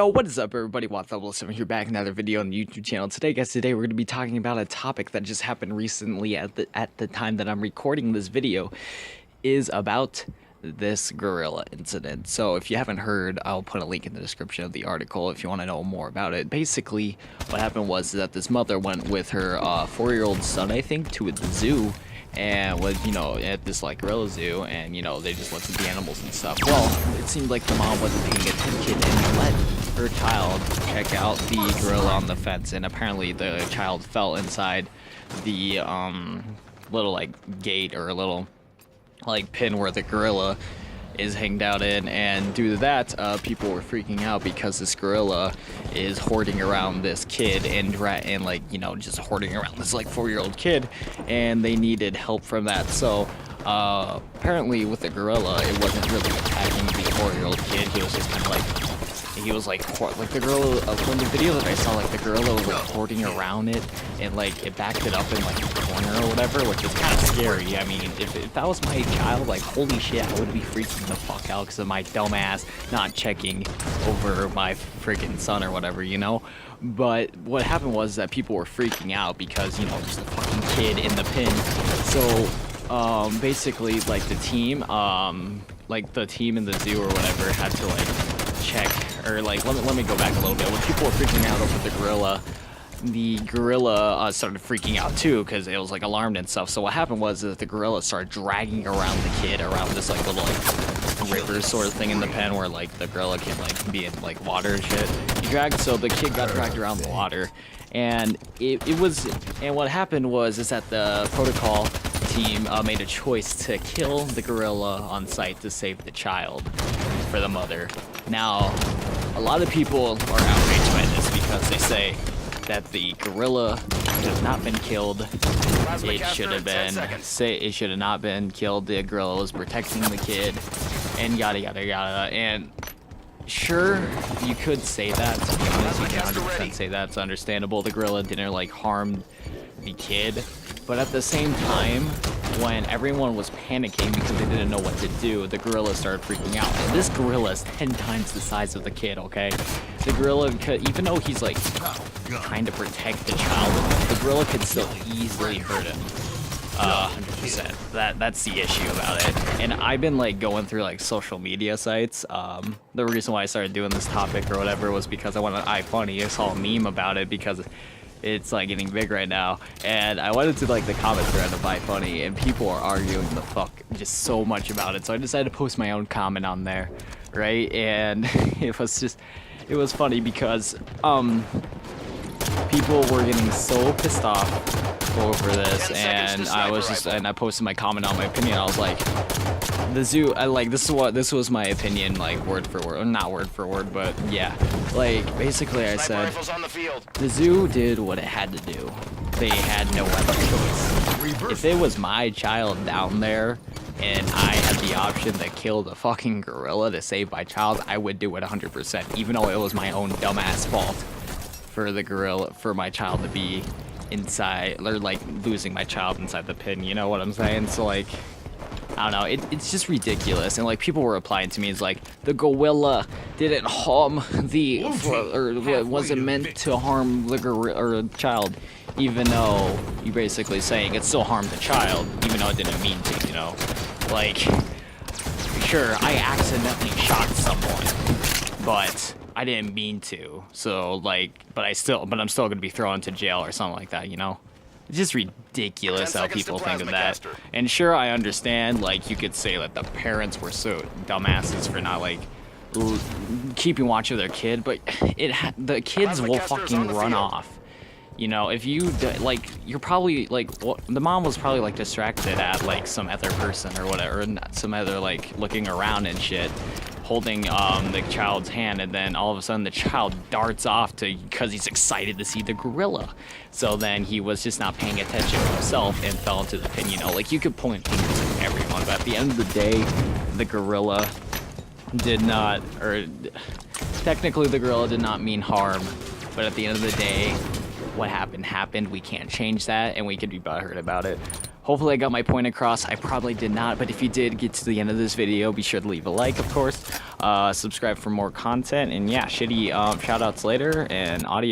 Yo, what is up, everybody? Watts007 here, back in another video on the YouTube channel. Today, guys, we're going to be talking about a topic that just happened recently at the time that I'm recording this video, is about this gorilla incident. So if you haven't heard, I'll put a link in the description of the article if you want to know more about it. Basically, what happened was that this mother went with her 4-year-old son, I think, to the zoo, and was, you know, at this like gorilla zoo, and you know, they just let the animals and stuff. Well, it seemed like the mom wasn't paying attention and let her child check out the gorilla on the fence, and apparently the child fell inside the little like gate or a little like pin where the gorilla is hanged out in, and due to that, people were freaking out because this gorilla is hoarding around this kid and like, you know, just hoarding around this like 4-year-old kid, and they needed help from that. So apparently with the gorilla, it wasn't really attacking the 4-year-old kid. He was just kind of like, he was like the gorilla, from the video that I saw, like the gorilla was like hoarding around it, and like it backed it up in like a corner or whatever, which is kind of scary. I mean, if that was my child, like holy shit, I would be freaking the fuck out because of my dumb ass not checking over my freaking son or whatever, you know. But what happened was that people were freaking out because, you know, just a fucking kid in the pin. So basically, like the team in the zoo or whatever had to like check, or like let me go back a little bit. When people were freaking out over the gorilla started freaking out too, because it was like alarmed and stuff. So what happened was that the gorilla started dragging around the kid around this like little like river sort of thing in the pen where like the gorilla can like be in like water and shit. So the kid got dragged around the water, and what happened was that the protocol team made a choice to kill the gorilla on site to save the child for the mother. Now, a lot of people are outraged by this because they say that the gorilla has not been killed. It should have not been killed. The gorilla was protecting the kid, and yada yada yada. And sure, you could say that. To be honest, you can 100% say that's understandable. The gorilla didn't like harm the kid, but at the same time, when everyone was panicking because they didn't know what to do, the gorilla started freaking out. And this gorilla is 10 times the size of the kid, okay? The gorilla could, even though he's like trying to protect the child, the gorilla could still easily hurt him. 100%. That's the issue about it. And I've been like going through like social media sites. The reason why I started doing this topic or whatever was because I wanted iFunny. I saw a meme about it because it's like getting big right now, and I went into like the comment thread of iFunny, and people are arguing the fuck just so much about it. So I decided to post my own comment on there, right? And it was funny because people were getting so pissed off over this, and I posted my comment on my opinion. I was like, the zoo, this was my opinion, like word for word, not word for word, but yeah, like basically I said the zoo did what it had to do. They had no other choice. If it was my child down there and I had the option to kill the fucking gorilla to save my child, I would do it 100%, even though it was my own dumbass fault for the gorilla, for my child to be inside, or like losing my child inside the pen, you know what I'm saying? So like, I don't know, it's just ridiculous. And like people were replying to me, it's like, the gorilla didn't harm or wasn't meant to harm the gorilla or child, even though you're basically saying it still harmed the child, even though it didn't mean to, you know? Like, sure, I accidentally shot someone, but I didn't mean to. So like, but I'm still gonna be thrown into jail or something like that, you know? It's just ridiculous how people think of that. And sure, I understand, like, you could say that the parents were so dumbasses for not, like, keeping watch of their kid, but the kids will fucking run off. You know, if you, like, you're probably, like, the mom was probably, like, distracted at, like, some other person or whatever, some other, like, looking around and shit, holding the child's hand, and then all of a sudden the child darts off because he's excited to see the gorilla. So then he was just not paying attention to himself and fell into the pin, you know. Like, you could point fingers at everyone, but at the end of the day, the gorilla did not, or technically the gorilla did not mean harm, but at the end of the day, what happened. We can't change that, and we could be butthurt about it. Hopefully I got my point across. I probably did not, but if you did get to the end of this video, be sure to leave a like, of course. Subscribe for more content, and yeah, shitty shout outs later, and audio.